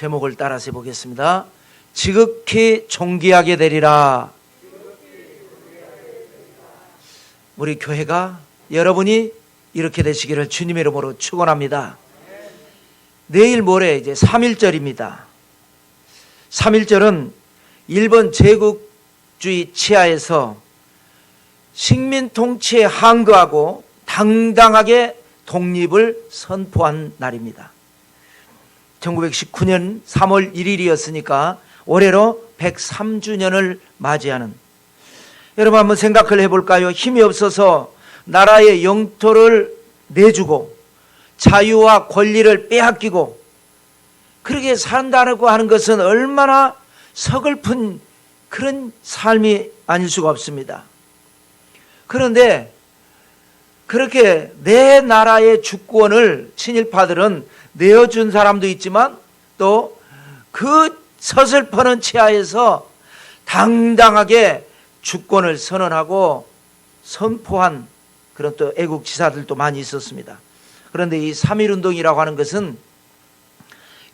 제목을 따라서 해보겠습니다. 지극히 존귀하게 되리라. 우리 교회가 여러분이 이렇게 되시기를 주님의 이름으로 축원합니다. 내일 모레 이제 3.1절입니다. 3.1절은 일본 제국주의 치하에서 식민 통치에 항거하고 당당하게 독립을 선포한 날입니다. 1919년 3월 1일이었으니까 올해로 103주년을 맞이하는, 여러분 한번 생각을 해볼까요? 힘이 없어서 나라의 영토를 내주고 자유와 권리를 빼앗기고 그렇게 산다고 하는 것은 얼마나 서글픈 그런 삶이 아닐 수가 없습니다. 그런데 그렇게 내 나라의 주권을 친일파들은 내어준 사람도 있지만 또 그 서슬퍼는 치하에서 당당하게 주권을 선언하고 선포한 그런 또 애국지사들도 많이 있었습니다. 그런데 이 3.1운동이라고 하는 것은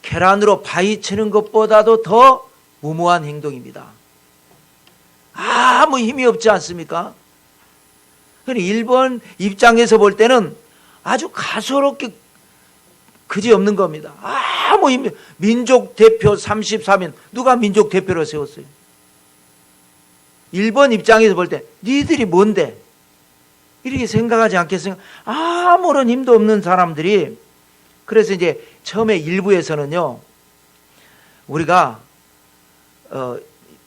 계란으로 바위 치는 것보다도 더 무모한 행동입니다. 아무 힘이 없지 않습니까? 일본 입장에서 볼 때는 아주 가소롭게 그지없는 겁니다. 아무 힘이, 민족 대표 34명 누가 민족 대표로 세웠어요? 일본 입장에서 볼 때 니들이 뭔데? 이렇게 생각하지 않겠습니까? 아무런 힘도 없는 사람들이. 그래서 이제 처음에 일부에서는요, 우리가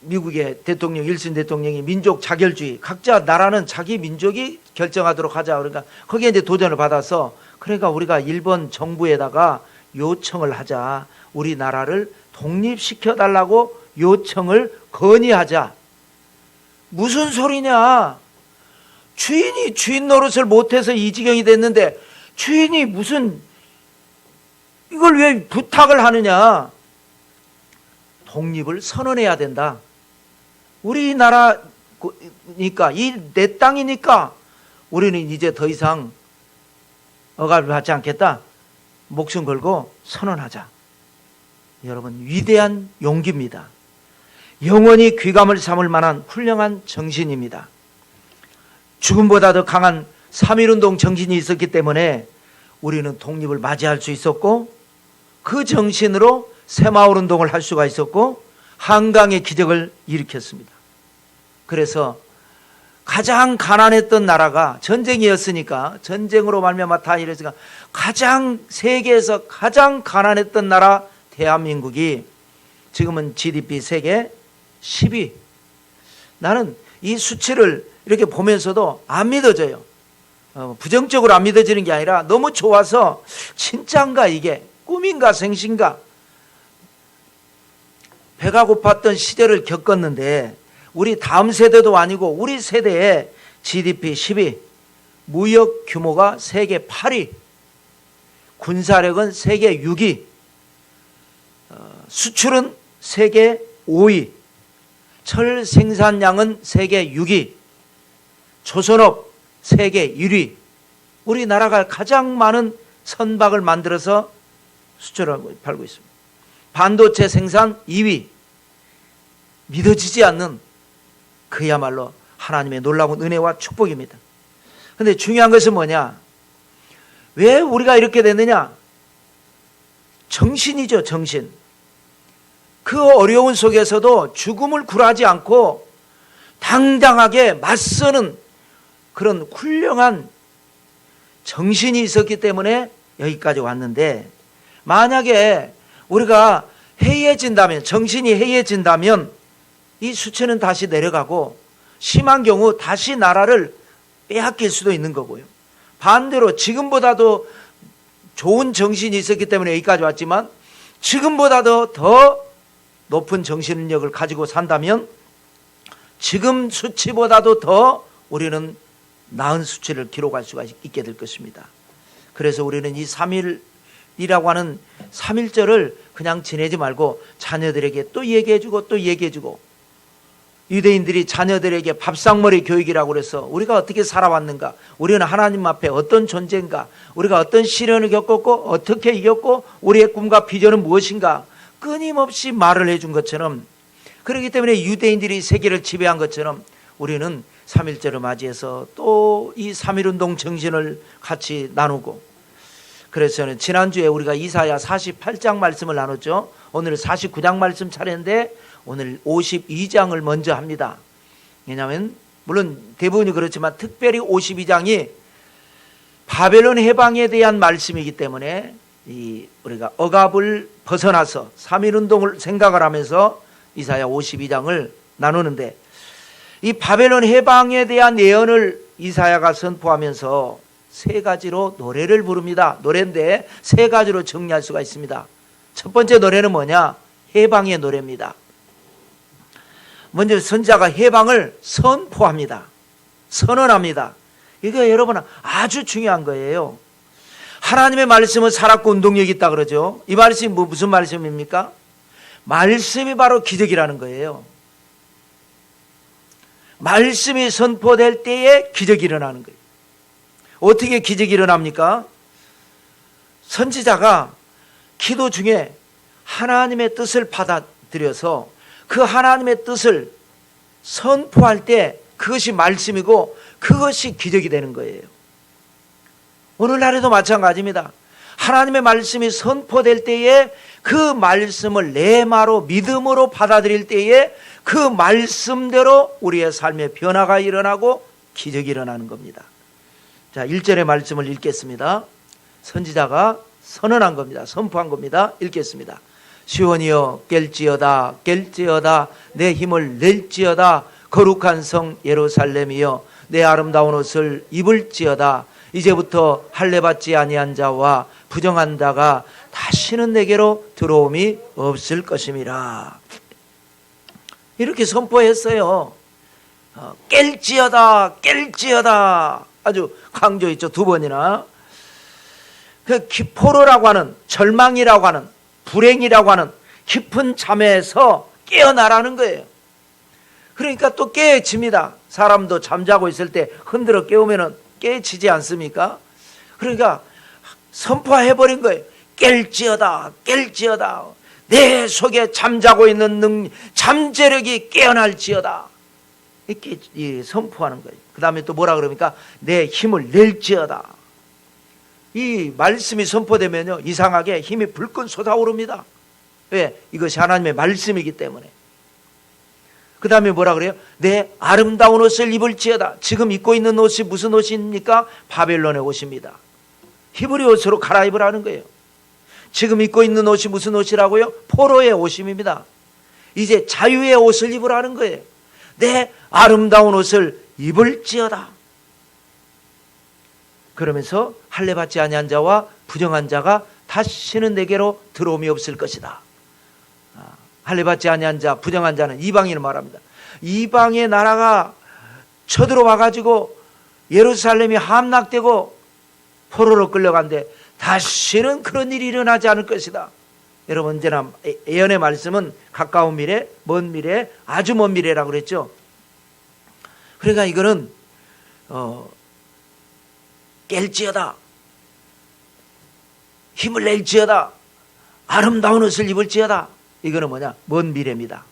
미국의 대통령, 윌슨 대통령이 민족 자결주의, 각자 나라는 자기 민족이 결정하도록 하자. 그러니까 거기에 이제 도전을 받아서, 그러니까 우리가 일본 정부에다가 요청을 하자. 우리나라를 독립시켜 달라고 요청을 건의하자. 무슨 소리냐? 주인이 주인 노릇을 못해서 이 지경이 됐는데 주인이 무슨 이걸 왜 부탁을 하느냐? 독립을 선언해야 된다. 우리나라니까, 이 내 땅이니까 우리는 이제 더 이상 억압을 받지 않겠다. 목숨 걸고 선언하자. 여러분, 위대한 용기입니다. 영원히 귀감을 삼을 만한 훌륭한 정신입니다. 죽음보다 더 강한 3.1운동 정신이 있었기 때문에 우리는 독립을 맞이할 수 있었고, 그 정신으로 새마을운동을 할 수가 있었고 한강의 기적을 일으켰습니다. 그래서 가장 가난했던 나라가 전쟁이었으니까, 전쟁으로 말미암아 다 이랬으니까 가장, 세계에서 가장 가난했던 나라 대한민국이 지금은 GDP 세계 10위. 나는 이 수치를 이렇게 보면서도 안 믿어져요. 부정적으로 안 믿어지는 게 아니라 너무 좋아서 진짜인가, 이게 꿈인가 생신가. 배가 고팠던 시절을 겪었는데 우리 다음 세대도 아니고 우리 세대에 GDP 10위, 무역 규모가 세계 8위, 군사력은 세계 6위, 수출은 세계 5위, 철 생산량은 세계 6위, 조선업 세계 1위. 우리나라가 가장 많은 선박을 만들어서 수출하고 팔고 있습니다. 반도체 생산 2위. 믿어지지 않는 그야말로 하나님의 놀라운 은혜와 축복입니다. 그런데 중요한 것은 뭐냐? 왜 우리가 이렇게 됐느냐? 정신이죠, 정신. 그 어려운 속에서도 죽음을 굴하지 않고 당당하게 맞서는 그런 훌륭한 정신이 있었기 때문에 여기까지 왔는데, 만약에 우리가 해이해진다면, 정신이 해이해진다면 이 수치는 다시 내려가고 심한 경우 다시 나라를 빼앗길 수도 있는 거고요. 반대로 지금보다도 좋은 정신이 있었기 때문에 여기까지 왔지만 지금보다도 더 높은 정신력을 가지고 산다면 지금 수치보다도 더 우리는 나은 수치를 기록할 수가 있게 될 것입니다. 그래서 우리는 이 3.1이라고 하는 3.1절을 그냥 지내지 말고 자녀들에게 또 얘기해주고 또 얘기해주고, 유대인들이 자녀들에게 밥상머리 교육이라고 그래서 우리가 어떻게 살아왔는가, 우리는 하나님 앞에 어떤 존재인가, 우리가 어떤 시련을 겪었고 어떻게 이겼고 우리의 꿈과 비전은 무엇인가, 끊임없이 말을 해준 것처럼, 그렇기 때문에 유대인들이 세계를 지배한 것처럼 우리는 3.1절을 맞이해서 또 이 3.1운동 정신을 같이 나누고, 그래서 저는 지난주에 우리가 이사야 48장 말씀을 나눴죠. 오늘 49장 말씀 차례인데 오늘 52장을 먼저 합니다. 왜냐하면 물론 대부분이 그렇지만 특별히 52장이 바벨론 해방에 대한 말씀이기 때문에 우리가 억압을 벗어나서 3.1운동을 생각을 하면서 이사야 52장을 나누는데, 이 바벨론 해방에 대한 예언을 이사야가 선포하면서 세 가지로 노래를 부릅니다. 노래인데 세 가지로 정리할 수가 있습니다. 첫 번째 노래는 뭐냐? 해방의 노래입니다. 먼저 선지자가 해방을 선포합니다. 선언합니다. 이거 여러분 아주 중요한 거예요. 하나님의 말씀은 살았고 운동력이 있다 그러죠. 이 말씀이 무슨 말씀입니까? 말씀이 바로 기적이라는 거예요. 말씀이 선포될 때에 기적이 일어나는 거예요. 어떻게 기적이 일어납니까? 선지자가 기도 중에 하나님의 뜻을 받아들여서 그 하나님의 뜻을 선포할 때 그것이 말씀이고 그것이 기적이 되는 거예요. 오늘날에도 마찬가지입니다. 하나님의 말씀이 선포될 때에 그 말씀을 레마로 믿음으로 받아들일 때에 그 말씀대로 우리의 삶의 변화가 일어나고 기적이 일어나는 겁니다. 자, 1절의 말씀을 읽겠습니다. 선지자가 선언한 겁니다. 선포한 겁니다. 읽겠습니다. 시온이여 깰지어다 깰지어다 내 힘을 낼지어다 거룩한 성 예루살렘이여 내 아름다운 옷을 입을지어다 이제부터 할례받지 아니한 자와 부정한 자가 다시는 내게로 들어옴이 없을 것임이라. 이렇게 선포했어요. 깰지어다 깰지어다 아주 강조했죠. 두 번이나. 그 포로라고 하는, 절망이라고 하는, 불행이라고 하는 깊은 잠에서 깨어나라는 거예요. 그러니까 또 깨어집니다. 사람도 잠자고 있을 때 흔들어 깨우면 깨지지 않습니까? 그러니까 선포해버린 거예요. 깰지어다 깰지어다 내 속에 잠자고 있는 잠재력이 깨어날지어다. 이렇게 선포하는 거예요. 그 다음에 또 뭐라 그럽니까? 내 힘을 낼지어다. 이 말씀이 선포되면요, 이상하게 힘이 불끈 솟아오릅니다. 왜? 이것이 하나님의 말씀이기 때문에. 그 다음에 뭐라 그래요? 내 아름다운 옷을 입을지어다. 지금 입고 있는 옷이 무슨 옷입니까? 바벨론의 옷입니다. 히브리 옷으로 갈아입으라는 거예요. 지금 입고 있는 옷이 무슨 옷이라고요? 포로의 옷입니다. 이제 자유의 옷을 입으라는 거예요. 내 아름다운 옷을 입을지어다. 그러면서 할례받지 아니한 자와 부정한 자가 다시는 내게로 들어옴이 없을 것이다. 할례받지 아니한 자, 부정한 자는 이방인을 말합니다. 이방의 나라가 쳐들어와 가지고 예루살렘이 함락되고 포로로 끌려간데 다시는 그런 일이 일어나지 않을 것이다. 여러분, 언제나 예언의 말씀은 가까운 미래, 먼 미래, 아주 먼 미래라고 그랬죠. 그러니까 이거는 깰지어다, 힘을 낼지어다, 아름다운 옷을 입을지어다. 이거는 뭐냐? 먼 미래입니다.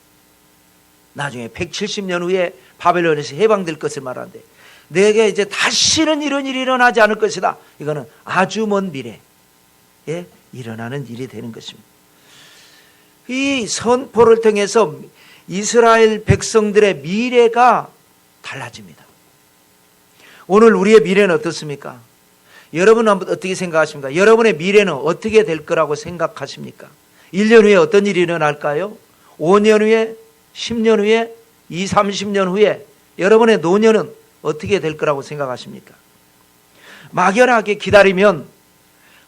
나중에 170년 후에 바벨론에서 해방될 것을 말하는데, 내게 이제 다시는 이런 일이 일어나지 않을 것이다. 이거는 아주 먼 미래에 일어나는 일이 되는 것입니다. 이 선포를 통해서 이스라엘 백성들의 미래가 달라집니다. 오늘 우리의 미래는 어떻습니까? 여러분은 어떻게 생각하십니까? 여러분의 미래는 어떻게 될 거라고 생각하십니까? 1년 후에 어떤 일이 일어날까요? 5년 후에, 10년 후에, 20, 30년 후에 여러분의 노년은 어떻게 될 거라고 생각하십니까? 막연하게 기다리면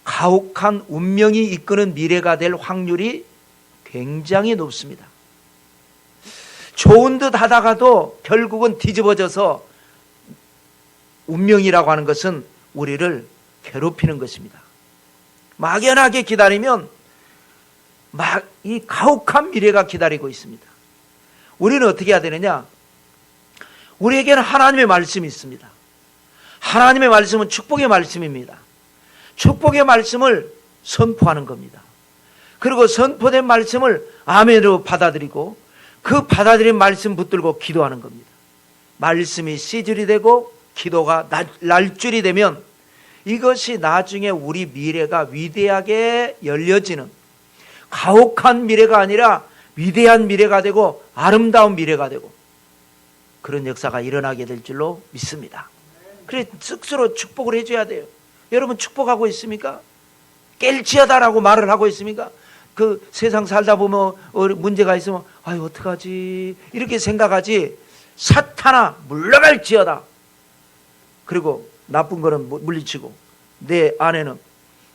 가혹한 운명이 이끄는 미래가 될 확률이 굉장히 높습니다. 좋은 듯 하다가도 결국은 뒤집어져서 운명이라고 하는 것은 우리를 괴롭히는 것입니다. 막연하게 기다리면 이 가혹한 미래가 기다리고 있습니다. 우리는 어떻게 해야 되느냐? 우리에게는 하나님의 말씀이 있습니다. 하나님의 말씀은 축복의 말씀입니다. 축복의 말씀을 선포하는 겁니다. 그리고 선포된 말씀을 아멘으로 받아들이고 그 받아들인 말씀 붙들고 기도하는 겁니다. 말씀이 씨줄이 되고 기도가 날줄이 되면 이것이 나중에 우리 미래가 위대하게 열려지는 가혹한 미래가 아니라 위대한 미래가 되고 아름다운 미래가 되고 그런 역사가 일어나게 될 줄로 믿습니다. 그래 스스로 축복을 해줘야 돼요. 여러분 축복하고 있습니까? 깰지어다라고 말을 하고 있습니까? 그 세상 살다 보면 문제가 있으면 아유 어떡하지 이렇게 생각하지. 사탄아 물러갈지어다. 그리고 나쁜 거는 물리치고 내 안에는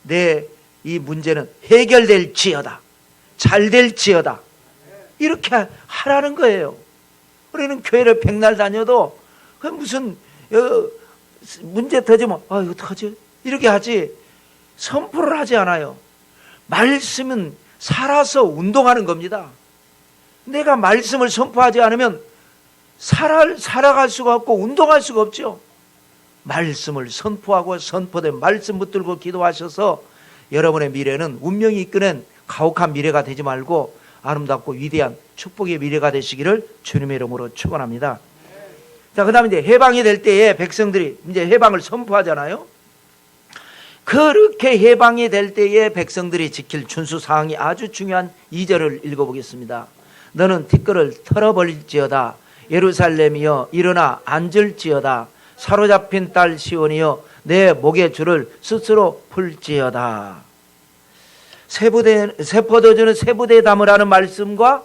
내 이 문제는 해결될지어다. 잘 될지어다. 이렇게 하라는 거예요. 우리는 교회를 백날 다녀도 무슨 문제 터지면 아유 어떡하지 이렇게 하지 선포를 하지 않아요. 말씀은 살아서 운동하는 겁니다. 내가 말씀을 선포하지 않으면 살아갈 수가 없고 운동할 수가 없죠. 말씀을 선포하고 선포된 말씀 붙들고 기도하셔서 여러분의 미래는 운명이 이끄는 가혹한 미래가 되지 말고 아름답고 위대한 축복의 미래가 되시기를 주님의 이름으로 축원합니다. 자, 그다음에 이제 해방이 될 때에 백성들이 이제 해방을 선포하잖아요. 그렇게 해방이 될 때에 백성들이 지킬 준수 사항이 아주 중요한 2절을 읽어보겠습니다. 너는 티끌을 털어버릴지어다. 예루살렘이여 일어나 앉을지어다. 사로잡힌 딸 시온이여 내 목의 줄을 스스로 풀지어다. 세포도주는 세부대에 담으라는 말씀과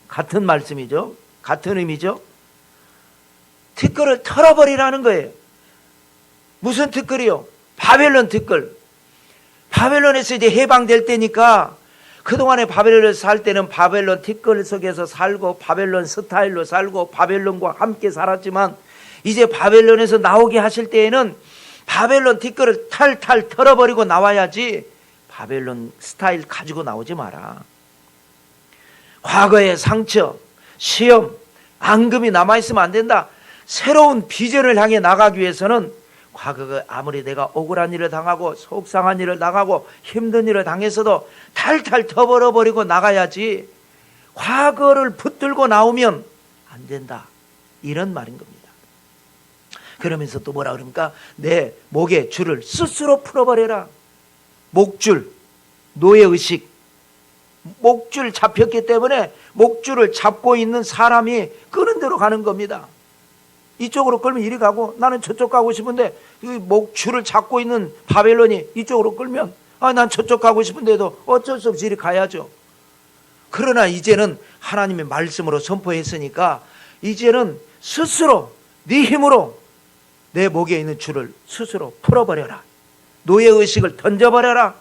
같은 말씀이죠. 같은 의미죠. 티끌을 털어버리라는 거예요. 무슨 티끌이요? 바벨론 티끌. 바벨론에서 이제 해방될 때니까 그동안에 바벨론에서 살 때는 바벨론 티끌 속에서 살고 바벨론 스타일로 살고 바벨론과 함께 살았지만 이제 바벨론에서 나오게 하실 때에는 바벨론 티끌을 탈탈 털어버리고 나와야지 바벨론 스타일 가지고 나오지 마라. 과거의 상처, 시험, 앙금이 남아있으면 안 된다. 새로운 비전을 향해 나가기 위해서는 과거가 아무리 내가 억울한 일을 당하고 속상한 일을 당하고 힘든 일을 당했어도 탈탈 털어버리고 나가야지 과거를 붙들고 나오면 안 된다. 이런 말인 겁니다. 그러면서 또 뭐라 그럽니까? 내 목의 줄을 스스로 풀어버려라. 목줄, 노예의식. 목줄 잡혔기 때문에 목줄을 잡고 있는 사람이 끄는 대로 가는 겁니다. 이쪽으로 끌면 이리 가고 나는 저쪽 가고 싶은데 이 목줄을 잡고 있는 바벨론이 이쪽으로 끌면 난 저쪽 가고 싶은데도 어쩔 수 없이 이리 가야죠. 그러나 이제는 하나님의 말씀으로 선포했으니까 이제는 스스로 네 힘으로 내 목에 있는 줄을 스스로 풀어버려라. 노예의식을 던져버려라.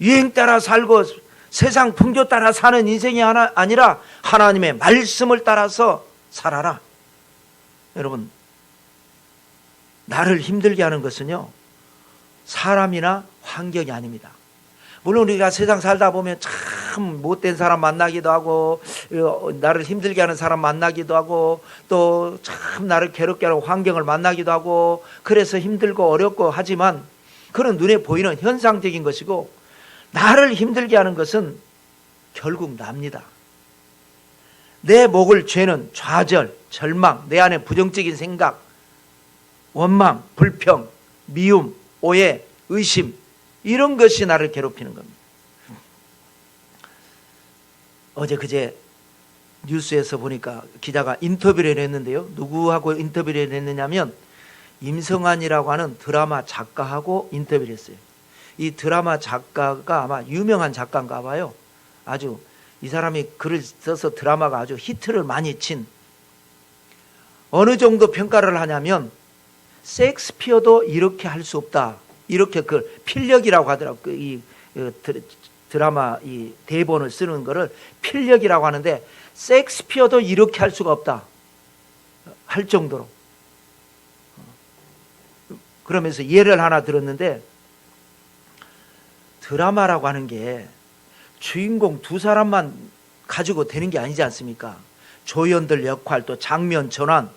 유행 따라 살고 세상 풍조 따라 사는 인생이 아니라 하나님의 말씀을 따라서 살아라. 여러분, 나를 힘들게 하는 것은요 사람이나 환경이 아닙니다. 물론 우리가 세상 살다 보면 참 못된 사람 만나기도 하고 나를 힘들게 하는 사람 만나기도 하고 또 참 나를 괴롭게 하는 환경을 만나기도 하고 그래서 힘들고 어렵고 하지만 그런 눈에 보이는 현상적인 것이고 나를 힘들게 하는 것은 결국 납니다. 내 목을 죄는 좌절, 절망, 내 안에 부정적인 생각, 원망, 불평, 미움, 오해, 의심 이런 것이 나를 괴롭히는 겁니다. 어제 그제 뉴스에서 보니까 기자가 인터뷰를 했는데요. 누구하고 인터뷰를 했느냐면 임성환이라고 하는 드라마 작가하고 인터뷰를 했어요. 이 드라마 작가가 아마 유명한 작가인가 봐요. 아주 이 사람이 글을 써서 드라마가 아주 히트를 많이 친 어느 정도 평가를 하냐면 셰익스피어도 이렇게 할 수 없다. 이렇게 그 필력이라고 하더라고요. 이 드라마 이 대본을 쓰는 거를 필력이라고 하는데 셰익스피어도 이렇게 할 수가 없다. 할 정도로. 그러면서 예를 하나 들었는데 드라마라고 하는 게 주인공 두 사람만 가지고 되는 게 아니지 않습니까? 조연들 역할 또 장면 전환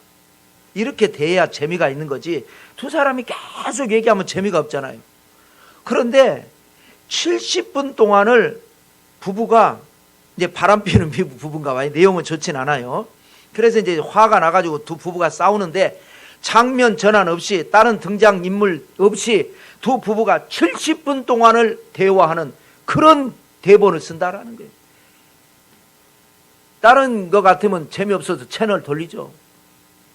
이렇게 돼야 재미가 있는 거지 두 사람이 계속 얘기하면 재미가 없잖아요. 그런데 70분 동안을 부부가 이제 바람피는 부부인가 봐요. 내용은 좋진 않아요. 그래서 이제 화가 나가지고 두 부부가 싸우는데 장면 전환 없이 다른 등장인물 없이 두 부부가 70분 동안을 대화하는 그런 대본을 쓴다라는 거예요. 다른 거 같으면 재미없어서 채널 돌리죠.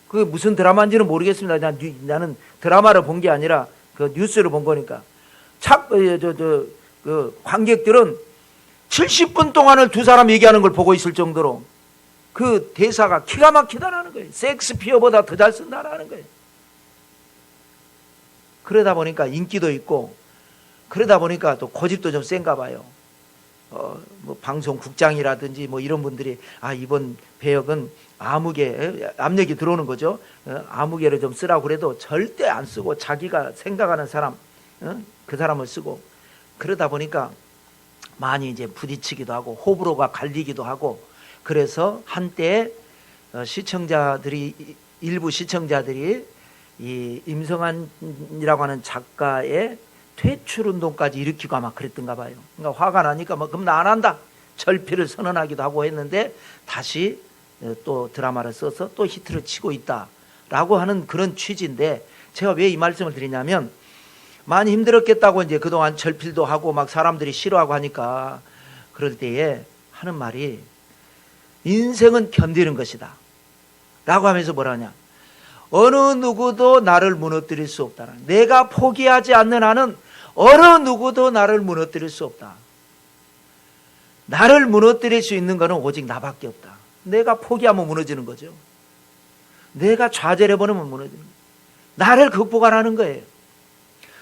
그게 무슨 드라마인지는 모르겠습니다. 나는 드라마를 본 게 아니라 그 뉴스를 본 거니까. 그 관객들은 70분 동안을 두 사람 얘기하는 걸 보고 있을 정도로 그 대사가 기가 막히다라는 거예요. 셰익스피어보다 더 잘 쓴다라는 거예요. 그러다 보니까 인기도 있고, 그러다 보니까 또 고집도 좀 센가 봐요. 뭐 방송국장이라든지 뭐 이런 분들이 이번 배역은 아무개, 압력이 들어오는 거죠. 아무개를 좀 쓰라고 그래도 절대 안 쓰고 자기가 생각하는 사람, 그 사람을 쓰고, 그러다 보니까 많이 이제 부딪히기도 하고 호불호가 갈리기도 하고, 그래서 한때 일부 시청자들이 이 임성환이라고 하는 작가의 퇴출 운동까지 일으키고 아마 그랬던가 봐요. 그러니까 화가 나니까 그럼 나 안 한다, 절필을 선언하기도 하고 했는데 다시 또 드라마를 써서 또 히트를 치고 있다라고 하는 그런 취지인데, 제가 왜 이 말씀을 드리냐면, 많이 힘들었겠다고 이제 그동안 절필도 하고 막 사람들이 싫어하고 하니까 그럴 때에 하는 말이 인생은 견디는 것이다 라고 하면서 뭐라 하냐, 어느 누구도 나를 무너뜨릴 수 없다. 내가 포기하지 않는 한은 어느 누구도 나를 무너뜨릴 수 없다. 나를 무너뜨릴 수 있는 것은 오직 나밖에 없다. 내가 포기하면 무너지는 거죠. 내가 좌절해버리면 무너지는 거예요. 나를 극복하라는 거예요.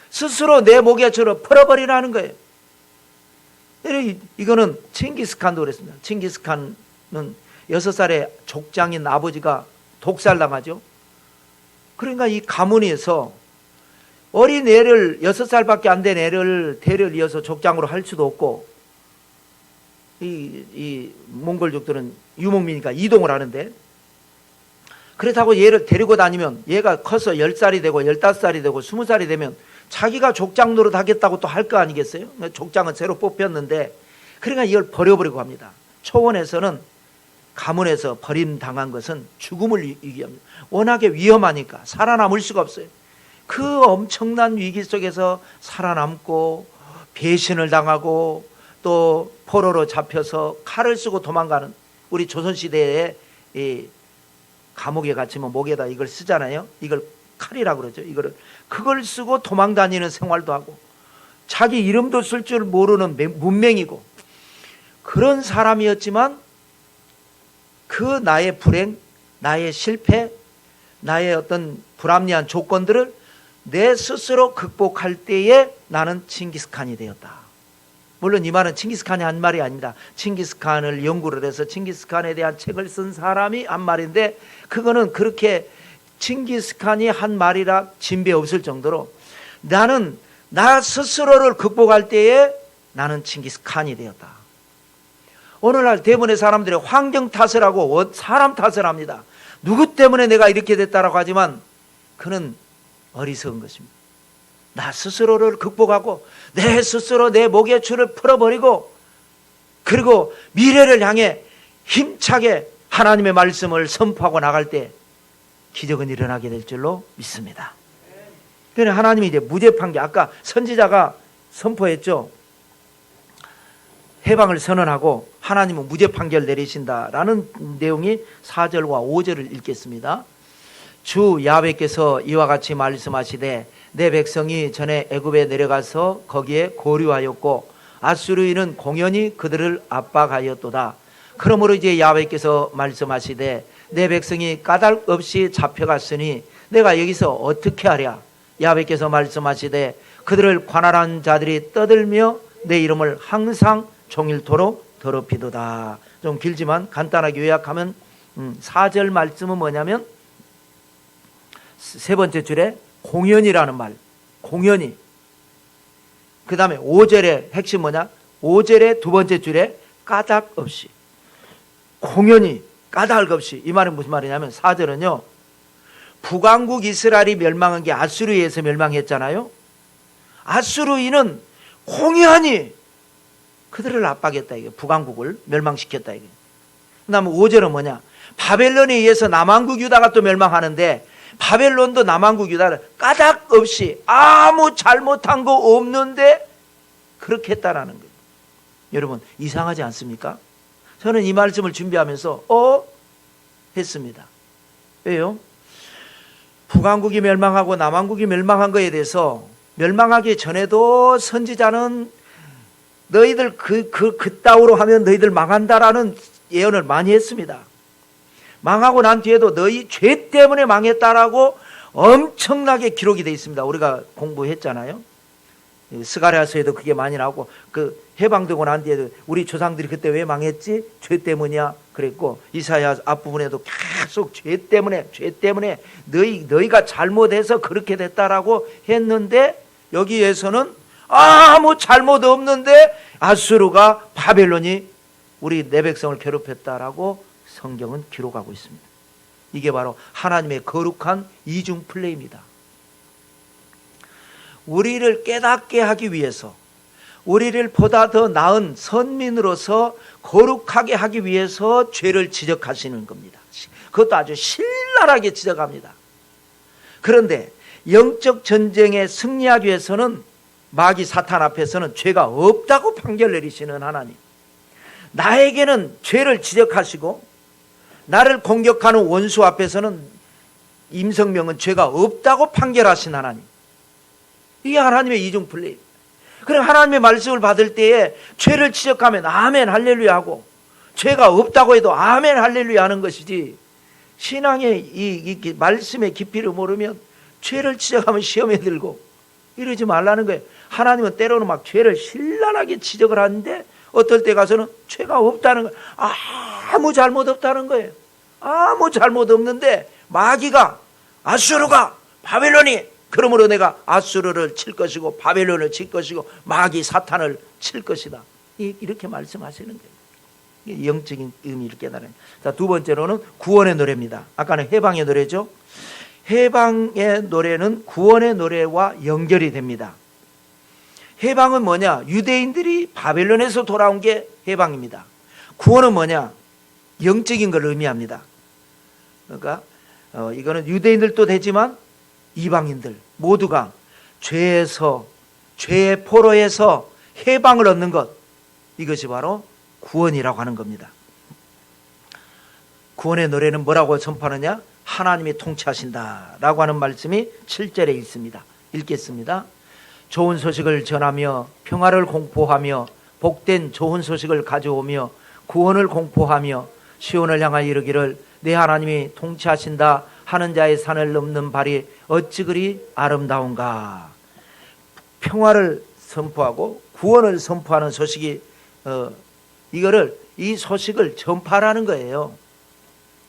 스스로 내 목에처럼 풀어버리라는 거예요. 이거는 칭기스칸도 그랬습니다. 칭기스칸은 6살의 족장인 아버지가 독살당하죠. 그러니까 이 가문에서 어린 애를, 6살밖에 안 된 애를 대를 이어서 족장으로 할 수도 없고, 이 몽골족들은 유목민이니까 이동을 하는데, 그렇다고 얘를 데리고 다니면 얘가 커서 10살이 되고 15살이 되고 20살이 되면 자기가 족장 노릇 하겠다고 또 할 거 아니겠어요? 족장은 새로 뽑혔는데, 그러니까 이걸 버려버리고 합니다. 초원에서는, 가문에서 버림당한 것은 죽음을 위기합니다. 워낙에 위험하니까 살아남을 수가 없어요. 그 엄청난 위기 속에서 살아남고 배신을 당하고 또 포로로 잡혀서 칼을 쓰고 도망가는, 우리 조선시대에 이 감옥에 갇히면 목에다 이걸 쓰잖아요. 이걸 칼이라고 그러죠. 그걸 쓰고 도망 다니는 생활도 하고, 자기 이름도 쓸 줄 모르는 문맹이고, 그런 사람이었지만 그 나의 불행, 나의 실패, 나의 어떤 불합리한 조건들을 내 스스로 극복할 때에 나는 칭기스칸이 되었다. 물론 이 말은 칭기스칸이 한 말이 아닙니다. 칭기스칸을 연구를 해서 칭기스칸에 대한 책을 쓴 사람이 한 말인데, 그거는 그렇게 칭기스칸이 한 말이라 진배 없을 정도로 나는 나 스스로를 극복할 때에 나는 칭기스칸이 되었다. 오늘날 대부분의 사람들이 환경 탓을 하고 사람 탓을 합니다. 누구 때문에 내가 이렇게 됐다라고 하지만 그는 어리석은 것입니다. 나 스스로를 극복하고 내 스스로 내 목의 줄을 풀어버리고, 그리고 미래를 향해 힘차게 하나님의 말씀을 선포하고 나갈 때 기적은 일어나게 될 줄로 믿습니다. 그런데 하나님이 이제 무죄 판결, 아까 선지자가 선포했죠. 해방을 선언하고 하나님은 무죄 판결 내리신다라는 내용이 4절과 5절을 읽겠습니다. 주 야훼께서 이와 같이 말씀하시되 내 백성이 전에 애굽에 내려가서 거기에 거류하였고 아수르인은 공연히 그들을 압박하였도다. 그러므로 이제 야훼께서 말씀하시되 내 백성이 까닭 없이 잡혀갔으니 내가 여기서 어떻게 하랴. 야훼께서 말씀하시되 그들을 관할한 자들이 떠들며 내 이름을 항상 종일토록 더럽히도다. 좀 길지만 간단하게 요약하면 4절 말씀은 뭐냐면 세 번째 줄에 공연이라는 말, 공연이. 그 다음에 5절의 핵심 뭐냐? 5절의 두 번째 줄에 까닭 없이, 공연이 까닭 없이. 이 말은 무슨 말이냐면 4절은요, 북왕국 이스라엘이 멸망한 게 아수르에서 멸망했잖아요. 아수르인은 공의하니 그들을 압박했다 이게, 북왕국을 멸망시켰다 이게. 그다음에 5절은 뭐냐? 바벨론에 의해서 남왕국 유다가 또 멸망하는데 바벨론도 남왕국 유다를 까닭 없이 아무 잘못한 거 없는데 그렇게 했다라는 거예요. 여러분 이상하지 않습니까? 저는 이 말씀을 준비하면서 했습니다. 왜요? 북왕국이 멸망하고 남왕국이 멸망한 거에 대해서 멸망하기 전에도 선지자는 너희들 그따위로 하면 너희들 망한다라는 예언을 많이 했습니다. 망하고 난 뒤에도 너희 죄 때문에 망했다라고 엄청나게 기록이 되어 있습니다. 우리가 공부했잖아요. 스가랴서에도 그게 많이 나오고, 그 해방되고 난 뒤에도 우리 조상들이 그때 왜 망했지? 죄 때문이야 그랬고, 이사야 앞부분에도 계속 죄 때문에 너희가 잘못해서 그렇게 됐다라고 했는데, 여기에서는 아무 잘못 없는데 아수르가 바벨론이 우리 내 백성을 괴롭혔다라고 성경은 기록하고 있습니다. 이게 바로 하나님의 거룩한 이중 플레이입니다. 우리를 깨닫게 하기 위해서, 우리를 보다 더 나은 선민으로서 거룩하게 하기 위해서 죄를 지적하시는 겁니다. 그것도 아주 신랄하게 지적합니다. 그런데 영적 전쟁에 승리하기 위해서는 마귀 사탄 앞에서는 죄가 없다고 판결 내리시는 하나님, 나에게는 죄를 지적하시고 나를 공격하는 원수 앞에서는 임성명은 죄가 없다고 판결하신 하나님, 이게 하나님의 이중 플레이. 그럼 하나님의 말씀을 받을 때에 죄를 지적하면 아멘 할렐루야 하고, 죄가 없다고 해도 아멘 할렐루야 하는 것이지, 신앙의 이 말씀의 깊이를 모르면 죄를 지적하면 시험에 들고 이러지 말라는 거예요. 하나님은 때로는 막 죄를 신랄하게 지적을 하는데 어떨 때 가서는 죄가 없다는 거예요. 아무 잘못 없다는 거예요. 아무 잘못 없는데 마귀가, 아수르가, 바벨론이, 그러므로 내가 아수르를 칠 것이고 바벨론을 칠 것이고 마귀 사탄을 칠 것이다, 이렇게 말씀하시는 거예요. 영적인 의미를 깨달아요. 자, 두 번째로는 구원의 노래입니다. 아까는 해방의 노래죠. 해방의 노래는 구원의 노래와 연결이 됩니다. 해방은 뭐냐? 유대인들이 바벨론에서 돌아온 게 해방입니다. 구원은 뭐냐? 영적인 걸 의미합니다. 그러니까 이거는 유대인들도 되지만 이방인들 모두가 죄의 포로에서 해방을 얻는 것, 이것이 바로 구원이라고 하는 겁니다. 구원의 노래는 뭐라고 선포하느냐? 하나님이 통치하신다라고 하는 말씀이 7절에 있습니다. 읽겠습니다. 좋은 소식을 전하며 평화를 공포하며 복된 좋은 소식을 가져오며 구원을 공포하며 시온을 향하여 이르기를 내 하나님이 통치하신다 하는 자의 산을 넘는 발이 어찌 그리 아름다운가. 평화를 선포하고 구원을 선포하는 소식이 이 소식을 전파하라는 거예요.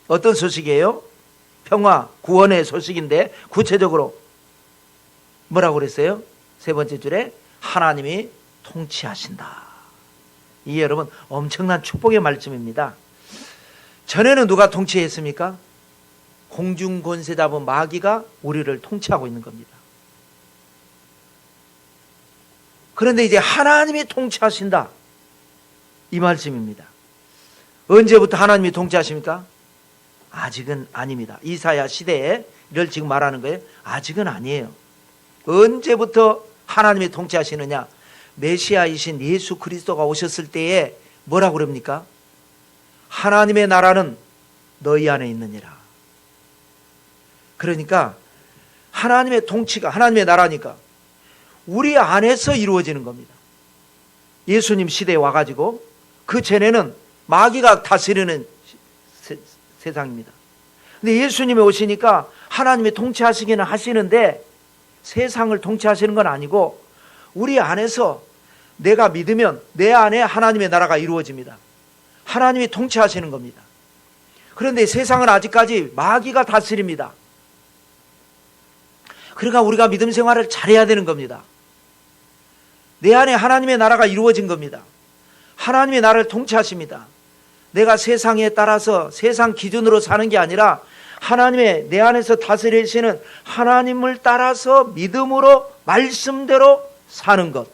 어떤 소식이에요? 평화, 구원의 소식인데 구체적으로 뭐라고 그랬어요? 세 번째 줄에 하나님이 통치하신다. 이게 여러분 엄청난 축복의 말씀입니다. 전에는 누가 통치했습니까? 공중권세 잡은 마귀가 우리를 통치하고 있는 겁니다. 그런데 이제 하나님이 통치하신다, 이 말씀입니다. 언제부터 하나님이 통치하십니까? 아직은 아닙니다. 이사야 시대에 이를 지금 말하는 거예요. 아직은 아니에요. 언제부터 하나님이 통치하시느냐? 메시아이신 예수 그리스도가 오셨을 때에 뭐라고 그럽니까? 하나님의 나라는 너희 안에 있느니라. 그러니까 하나님의 통치가, 하나님의 나라니까 우리 안에서 이루어지는 겁니다. 예수님 시대에 와가지고, 그 전에는 마귀가 다스리는 세상입니다. 근데 예수님이 오시니까 하나님이 통치하시기는 하시는데 세상을 통치하시는 건 아니고 우리 안에서 내가 믿으면 내 안에 하나님의 나라가 이루어집니다. 하나님이 통치하시는 겁니다. 그런데 세상은 아직까지 마귀가 다스립니다. 그러니까 우리가 믿음 생활을 잘해야 되는 겁니다. 내 안에 하나님의 나라가 이루어진 겁니다. 하나님의 나라를 통치하십니다. 내가 세상에 따라서 세상 기준으로 사는 게 아니라 하나님의 내 안에서 다스리시는 하나님을 따라서 믿음으로 말씀대로 사는 것,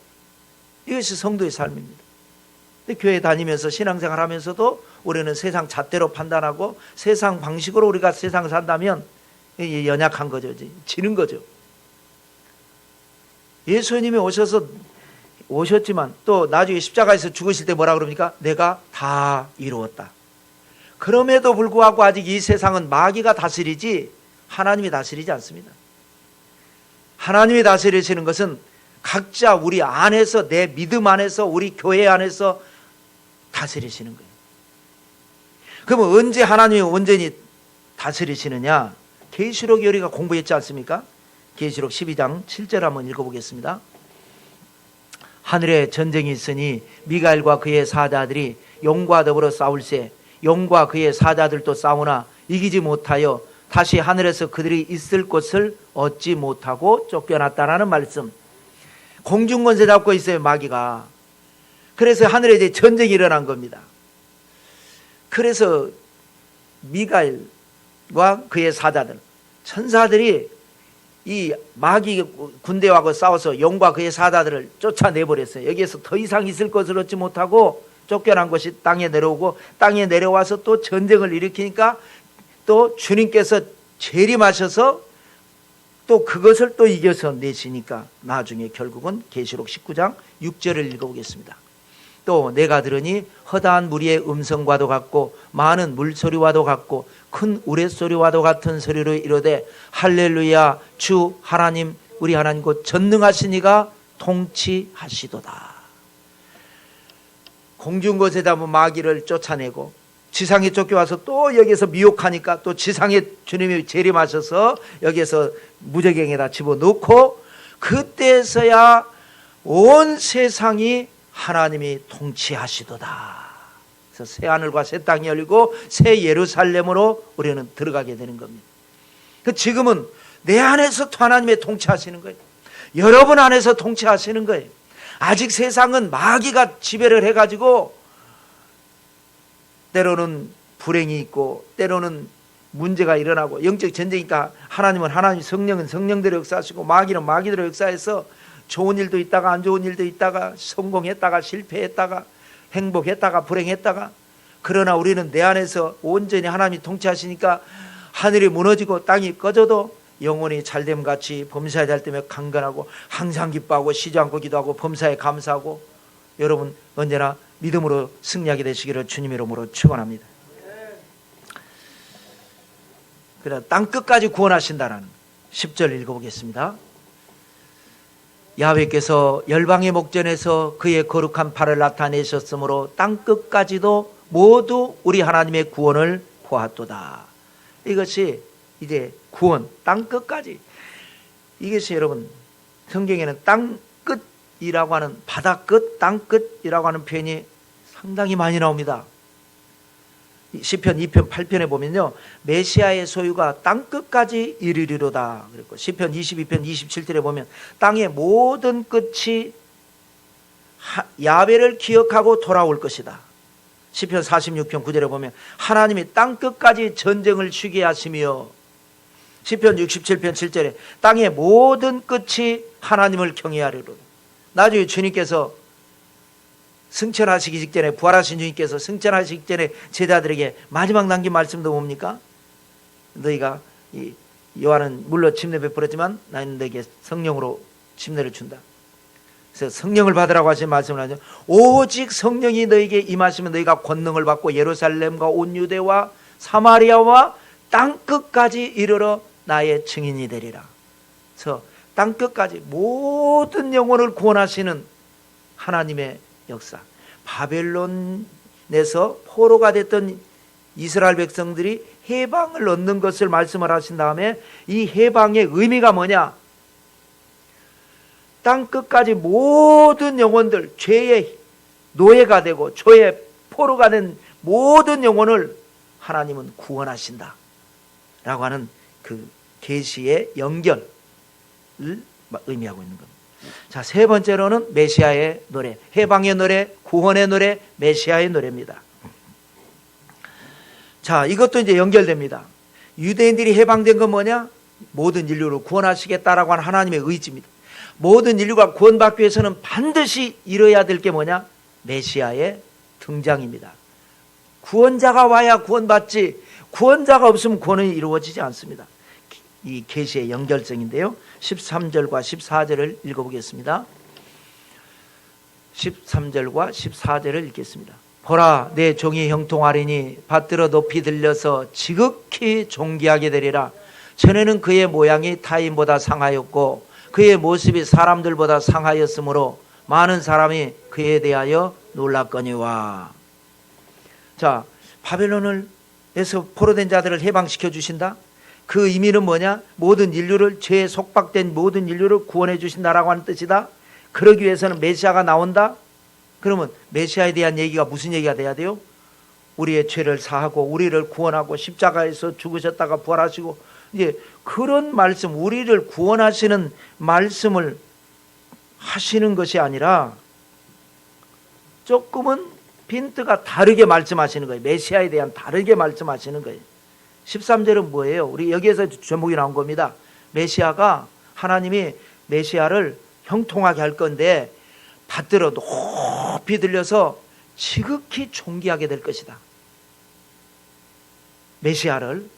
이것이 성도의 삶입니다. 근데 교회 다니면서 신앙생활 하면서도 우리는 세상 잣대로 판단하고 세상 방식으로 우리가 세상을 산다면 연약한 거죠. 지는 거죠. 예수님이 오셨지만 또 나중에 십자가에서 죽으실 때 뭐라 그럽니까? 내가 다 이루었다. 그럼에도 불구하고 아직 이 세상은 마귀가 다스리지 하나님이 다스리지 않습니다. 하나님이 다스리시는 것은 각자 우리 안에서, 내 믿음 안에서, 우리 교회 안에서 다스리시는 거예요. 그러면 언제 하나님이 온전히 다스리시느냐? 계시록에 우리가 공부했지 않습니까? 계시록 12장 7절 한번 읽어보겠습니다. 하늘에 전쟁이 있으니 미가엘과 그의 사자들이 용과 더불어 싸울세 용과 그의 사자들도 싸우나 이기지 못하여 다시 하늘에서 그들이 있을 곳을 얻지 못하고 쫓겨났다라는 말씀. 공중권세 잡고 있어요, 마귀가. 그래서 하늘에 이제 전쟁이 일어난 겁니다. 그래서 미가엘과 그의 사자들, 천사들이 이 마귀 군대하고 싸워서 용과 그의 사자들을 쫓아내버렸어요. 여기에서 더 이상 있을 것을 얻지 못하고 쫓겨난 것이 땅에 내려오고, 땅에 내려와서 또 전쟁을 일으키니까 또 주님께서 재림하셔서 또 그것을 또 이겨서 내시니까 나중에 결국은 계시록 19장 6절을 읽어보겠습니다. 또 내가 들으니 허다한 무리의 음성과도 같고 많은 물소리와도 같고 큰 우레소리와도 같은 소리로 이르되 할렐루야 주 하나님 우리 하나님 곧 전능하신 이가 통치하시도다. 공중곳에 담은 마귀를 쫓아내고 지상에 쫓겨와서 또 여기서 미혹하니까 또 지상에 주님이 재림하셔서 여기서 무저갱에다 집어넣고 그때서야 온 세상이 하나님이 통치하시도다. 그래서 새 하늘과 새 땅이 열리고 새 예루살렘으로 우리는 들어가게 되는 겁니다. 지금은 내 안에서 하나님의 통치하시는 거예요. 여러분 안에서 통치하시는 거예요. 아직 세상은 마귀가 지배를 해가지고 때로는 불행이 있고 때로는 문제가 일어나고 영적 전쟁이니까 하나님은 하나님, 성령은 성령대로 역사하시고 마귀는 마귀대로 역사해서 좋은 일도 있다가 안 좋은 일도 있다가 성공했다가 실패했다가 행복했다가 불행했다가, 그러나 우리는 내 안에서 온전히 하나님이 통치하시니까 하늘이 무너지고 땅이 꺼져도 영혼이 잘됨 같이 범사에 잘되며 강건하고 항상 기뻐하고 쉬지 않고 기도하고 범사에 감사하고 여러분 언제나 믿음으로 승리하게 되시기를 주님 이름으로 축원합니다. 그래 땅 끝까지 구원하신다라는 10절 읽어보겠습니다. 야훼께서 열방의 목전에서 그의 거룩한 팔을 나타내셨으므로 땅 끝까지도 모두 우리 하나님의 구원을 보았도다. 이것이 이제 구원, 땅 끝까지. 이것이 여러분 성경에는 땅 끝이라고 하는, 바다 끝, 땅 끝이라고 하는 표현이 상당히 많이 나옵니다. 시편 2편 8편에 보면요, 메시아의 소유가 땅 끝까지 이르리로다 그랬고, 시편 22편 27절에 보면 땅의 모든 끝이 야훼를 기억하고 돌아올 것이다. 시편 46편 9절에 보면 하나님이 땅 끝까지 전쟁을 쉬게 하시며, 시편 67편 7절에 땅의 모든 끝이 하나님을 경외하리로다. 나중에 주님께서 승천하시기 직전에, 부활하신 주님께서 승천하시기 직전에 제자들에게 마지막 남긴 말씀도 뭡니까? 너희가 요한은 물로 침례 베풀었지만 나는 너에게 성령으로 침례를 준다. 그래서 성령을 받으라고 하신 말씀을 하죠. 오직 성령이 너에게 임하시면 너희가 권능을 받고 예루살렘과 온 유대와 사마리아와 땅 끝까지 이르러 나의 증인이 되리라. 그래서 땅 끝까지 모든 영혼을 구원하시는 하나님의 역사. 바벨론에서 포로가 됐던 이스라엘 백성들이 해방을 얻는 것을 말씀을 하신 다음에 이 해방의 의미가 뭐냐? 땅 끝까지 모든 영혼들, 죄의 노예가 되고 죄의 포로가 된 모든 영혼을 하나님은 구원하신다 라고 하는 그 계시의 연결을 의미하고 있는 겁니다. 자, 세 번째로는 메시아의 노래, 해방의 노래, 구원의 노래, 메시아의 노래입니다. 자, 이것도 이제 연결됩니다. 유대인들이 해방된 건 뭐냐? 모든 인류를 구원하시겠다라고 하는 하나님의 의지입니다. 모든 인류가 구원받기 위해서는 반드시 이뤄야 될 게 뭐냐? 메시아의 등장입니다. 구원자가 와야 구원받지, 구원자가 없으면 구원은 이루어지지 않습니다. 이 계시의 연결성인데요. 13절과 14절을 읽어보겠습니다. 13절과 14절을 읽겠습니다. 보라, 내 종이 형통하리니 받들어 높이 들려서 지극히 존귀하게 되리라. 전에는 그의 모양이 타인보다 상하였고 그의 모습이 사람들보다 상하였으므로 많은 사람이 그에 대하여 놀랐거니와. 자, 바벨론에서 포로된 자들을 해방시켜 주신다. 그 의미는 뭐냐? 모든 인류를, 죄에 속박된 모든 인류를 구원해 주신다라고 하는 뜻이다. 그러기 위해서는 메시아가 나온다. 그러면 메시아에 대한 얘기가 무슨 얘기가 돼야 돼요? 우리의 죄를 사하고 우리를 구원하고 십자가에서 죽으셨다가 부활하시고, 이제 그런 말씀, 우리를 구원하시는 말씀을 하시는 것이 아니라 조금은 빈트가 다르게 말씀하시는 거예요. 메시아에 대한 다르게 말씀하시는 거예요. 13절은 뭐예요? 우리 여기에서 제목이 나온 겁니다. 메시아가, 하나님이 메시아를 형통하게 할 건데 받들어 높이 들려서 지극히 존귀하게 될 것이다. 메시아를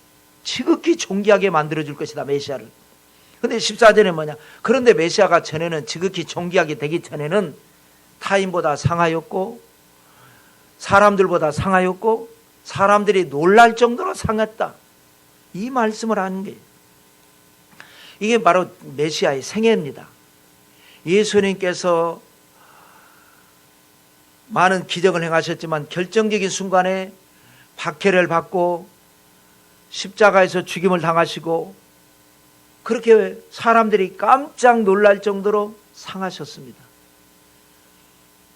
지극히 존귀하게 만들어줄 것이다. 메시아를. 근데 14절에 뭐냐? 그런데 메시아가 전에는, 지극히 존귀하게 되기 전에는 타인보다 상하였고 사람들보다 상하였고 사람들이 놀랄 정도로 상했다. 이 말씀을 하는 거예요. 이게 바로 메시아의 생애입니다. 예수님께서 많은 기적을 행하셨지만 결정적인 순간에 박해를 받고 십자가에서 죽임을 당하시고 그렇게 사람들이 깜짝 놀랄 정도로 상하셨습니다.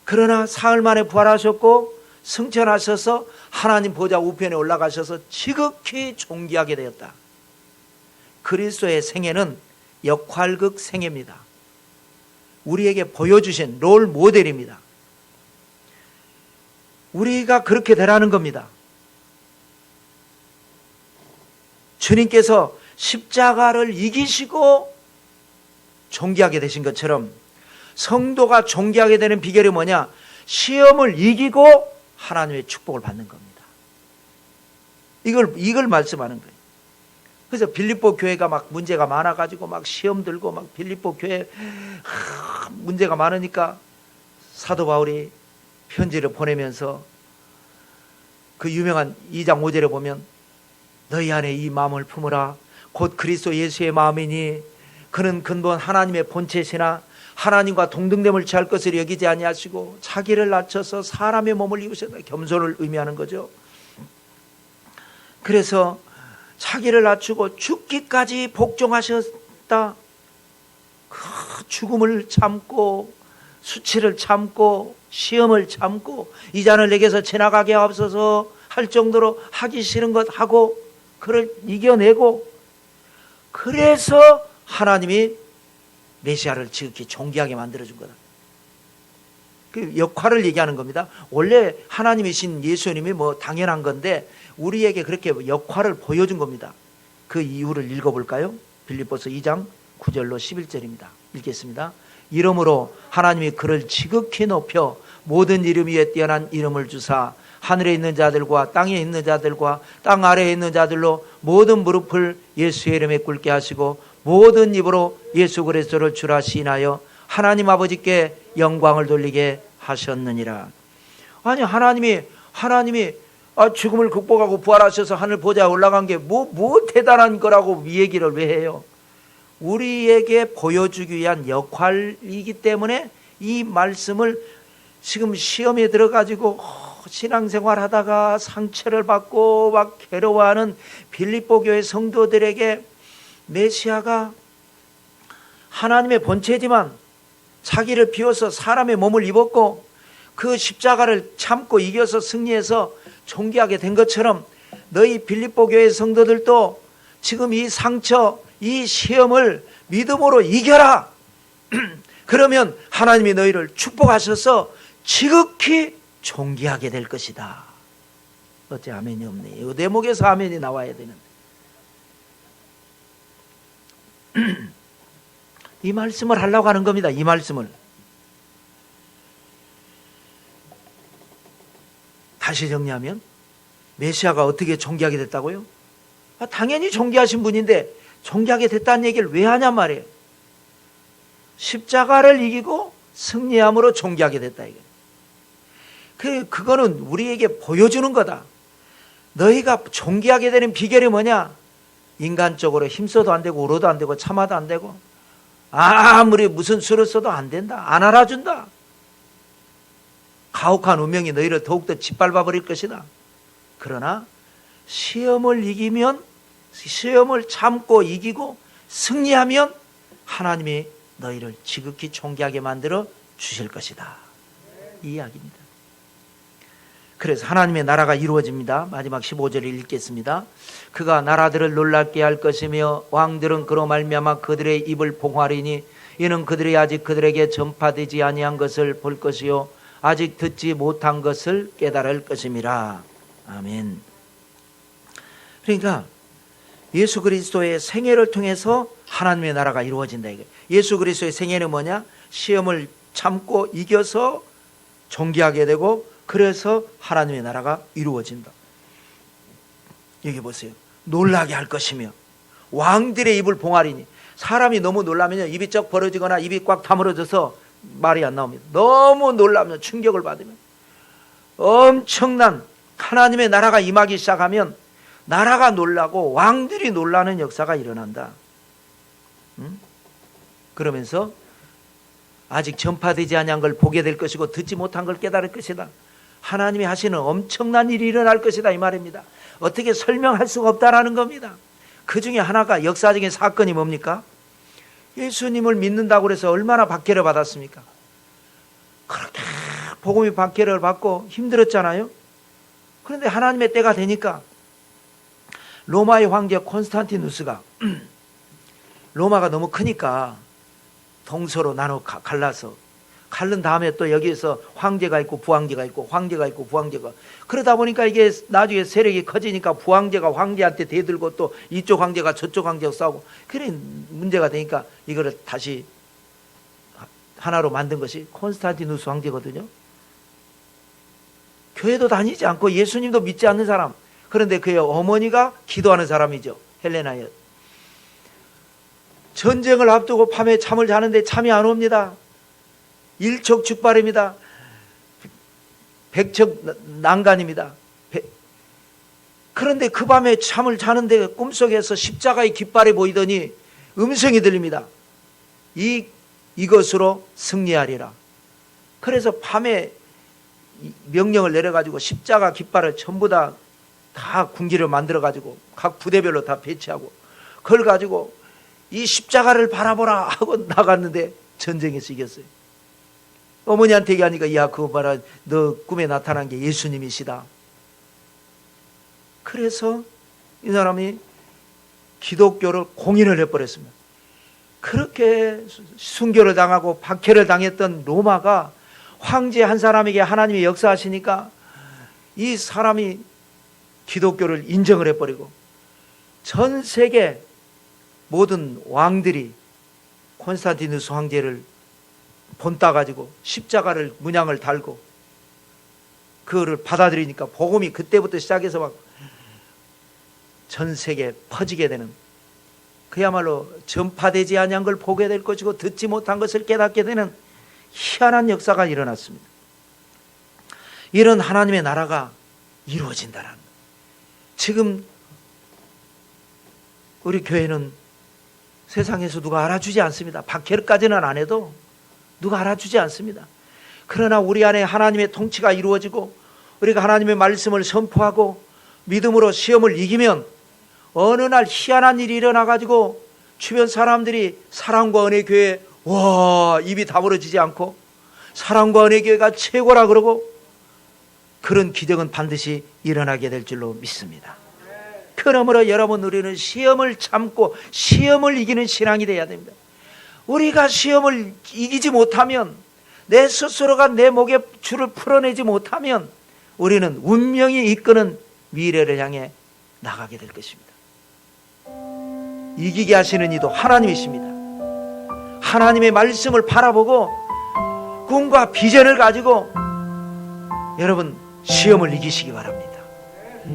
그러나 사흘 만에 부활하셨고 승천하셔서 하나님 보좌 우편에 올라가셔서 지극히 존귀하게 되었다. 그리스도의 생애는 역할극 생애입니다. 우리에게 보여주신 롤 모델입니다. 우리가 그렇게 되라는 겁니다. 주님께서 십자가를 이기시고 존귀하게 되신 것처럼 성도가 존귀하게 되는 비결이 뭐냐? 시험을 이기고 하나님의 축복을 받는 겁니다. 이걸 말씀하는 거예요. 그래서 빌립보 교회가 막 문제가 많아가지고 막 시험 들고 막 빌립보 교회 문제가 많으니까 사도 바울이 편지를 보내면서 그 유명한 2장 5절에 보면 너희 안에 이 마음을 품으라. 곧 그리스도 예수의 마음이니 그는 근본 하나님의 본체시나 하나님과 동등됨을 취할 것을 여기지 아니하시고 자기를 낮춰서 사람의 몸을 입으셨다. 겸손을 의미하는 거죠. 그래서 자기를 낮추고 죽기까지 복종하셨다. 죽음을 참고 수치를 참고 시험을 참고 이 잔을 내게서 지나가게 하옵소서 할 정도로 하기 싫은 것 하고 그를 이겨내고, 그래서 하나님이 메시아를 지극히 존귀하게 만들어준 거다. 그 역할을 얘기하는 겁니다. 원래 하나님이신 예수님이 뭐 당연한 건데 우리에게 그렇게 역할을 보여준 겁니다. 그 이유를 읽어볼까요? 빌립보서 2장 9절로 11절입니다. 읽겠습니다. 이러므로 하나님이 그를 지극히 높여 모든 이름 위에 뛰어난 이름을 주사 하늘에 있는 자들과 땅에 있는 자들과 땅 아래에 있는 자들로 모든 무릎을 예수의 이름에 꿇게 하시고 모든 입으로 예수 그리스도를 주라 시인하여 하나님 아버지께 영광을 돌리게 하셨느니라. 아니 하나님이 죽음을 극복하고 부활하셔서 하늘 보좌에 올라간 게 뭐 대단한 거라고 이 얘기를 왜 해요? 우리에게 보여주기 위한 역할이기 때문에 이 말씀을 지금 시험에 들어가지고 신앙생활 하다가 상처를 받고 막 괴로워하는 빌립보 교회 성도들에게 메시아가 하나님의 본체지만 자기를 비워서 사람의 몸을 입었고 그 십자가를 참고 이겨서 승리해서 존귀하게 된 것처럼 너희 빌립보 교회 성도들도 지금 이 상처, 이 시험을 믿음으로 이겨라. 그러면 하나님이 너희를 축복하셔서 지극히 존귀하게 될 것이다. 어째 아멘이 없네. 이 대목에서 아멘이 나와야 되는데. 이 말씀을 하려고 하는 겁니다. 이 말씀을. 다시 정리하면 메시아가 어떻게 존귀하게 됐다고요? 당연히 존귀하신 분인데 존귀하게 됐다는 얘기를 왜 하냔 말이에요. 십자가를 이기고 승리함으로 존귀하게 됐다 이거예요. 그거는 우리에게 보여주는 거다. 너희가 존귀하게 되는 비결이 뭐냐? 인간적으로 힘써도 안 되고 울어도 안 되고 참아도 안 되고 아무리 무슨 수를 써도 안 된다. 안 알아준다. 가혹한 운명이 너희를 더욱더 짓밟아 버릴 것이다. 그러나 시험을 이기면, 시험을 참고 이기고 승리하면 하나님이 너희를 지극히 존귀하게 만들어 주실 것이다. 이 이야기입니다. 그래서 하나님의 나라가 이루어집니다. 마지막 15절을 읽겠습니다. 그가 나라들을 놀랍게 할 것이며 왕들은 그로 말미암아 그들의 입을 봉하리니 이는 그들이 아직 그들에게 전파되지 아니한 것을 볼 것이요 아직 듣지 못한 것을 깨달을 것임이라. 아멘. 그러니까 예수 그리스도의 생애를 통해서 하나님의 나라가 이루어진다 이거예요. 예수 그리스도의 생애는 뭐냐? 시험을 참고 이겨서 존귀하게 되고 그래서 하나님의 나라가 이루어진다. 여기 보세요. 놀라게 할 것이며 왕들의 입을 봉하리니, 사람이 너무 놀라면 입이 쩍 벌어지거나 입이 꽉 다물어져서 말이 안 나옵니다. 너무 놀라면, 충격을 받으면, 엄청난 하나님의 나라가 임하기 시작하면 나라가 놀라고 왕들이 놀라는 역사가 일어난다. 그러면서 아직 전파되지 아니한 걸 보게 될 것이고 듣지 못한 걸 깨달을 것이다. 하나님이 하시는 엄청난 일이 일어날 것이다 이 말입니다. 어떻게 설명할 수가 없다라는 겁니다. 그 중에 하나가 역사적인 사건이 뭡니까? 예수님을 믿는다고 해서 얼마나 박해를 받았습니까? 그렇게 복음이 박해를 받고 힘들었잖아요. 그런데 하나님의 때가 되니까 로마의 황제 콘스탄티누스가 로마가 너무 크니까 동서로 나눠 갈라서, 갈른 다음에 또 여기에서 황제가 있고 부황제가 있고 황제가 있고 부황제가, 그러다 보니까 이게 나중에 세력이 커지니까 부황제가 황제한테 대들고 또 이쪽 황제가 저쪽 황제하고 싸우고, 그래 문제가 되니까 이거를 다시 하나로 만든 것이 콘스탄티누스 황제거든요. 교회도 다니지 않고 예수님도 믿지 않는 사람, 그런데 그의 어머니가 기도하는 사람이죠. 헬레나였. 전쟁을 앞두고 밤에 잠을 자는데 잠이 안 옵니다. 일촉즉발입니다. 백척난간입니다. 그런데 그 밤에 잠을 자는데 꿈속에서 십자가의 깃발이 보이더니 음성이 들립니다. 이것으로 승리하리라. 그래서 밤에 명령을 내려가지고 십자가 깃발을 전부 다 군기를 만들어가지고 각 부대별로 다 배치하고 그걸 가지고 이 십자가를 바라보라 하고 나갔는데 전쟁에서 이겼어요. 어머니한테 얘기하니까, 야, 그거 봐라, 너 꿈에 나타난 게 예수님이시다. 그래서 이 사람이 기독교를 공인을 해버렸습니다. 그렇게 순교를 당하고 박해를 당했던 로마가 황제 한 사람에게 하나님이 역사하시니까 이 사람이 기독교를 인정을 해버리고 전 세계 모든 왕들이 콘스탄티누스 황제를 본따가지고 십자가를 문양을 달고 그거를 받아들이니까 복음이 그때부터 시작해서 막 전 세계에 퍼지게 되는, 그야말로 전파되지 아니한 걸 보게 될 것이고 듣지 못한 것을 깨닫게 되는 희한한 역사가 일어났습니다. 이런 하나님의 나라가 이루어진다는, 지금 우리 교회는 세상에서 누가 알아주지 않습니다. 박해까지는 안 해도 누가 알아주지 않습니다. 그러나 우리 안에 하나님의 통치가 이루어지고 우리가 하나님의 말씀을 선포하고 믿음으로 시험을 이기면 어느 날 희한한 일이 일어나가지고 주변 사람들이 사랑과 은혜 교회, 와, 입이 다물어지지 않고 사랑과 은혜 교회가 최고라 그러고, 그런 기적은 반드시 일어나게 될 줄로 믿습니다. 그러므로 여러분, 우리는 시험을 참고 시험을 이기는 신앙이 되어야 됩니다. 우리가 시험을 이기지 못하면, 내 스스로가 내 목에 줄을 풀어내지 못하면 우리는 운명이 이끄는 미래를 향해 나가게 될 것입니다. 이기게 하시는 이도 하나님이십니다. 하나님의 말씀을 바라보고 꿈과 비전을 가지고 여러분 시험을 이기시기 바랍니다.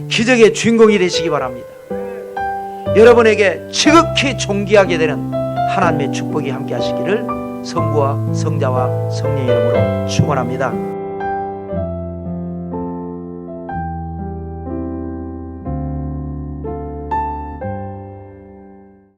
기적의 주인공이 되시기 바랍니다. 여러분에게 지극히 존귀하게 되는 하나님의 축복이 함께 하시기를 성부와 성자와 성령의 이름으로 축원합니다.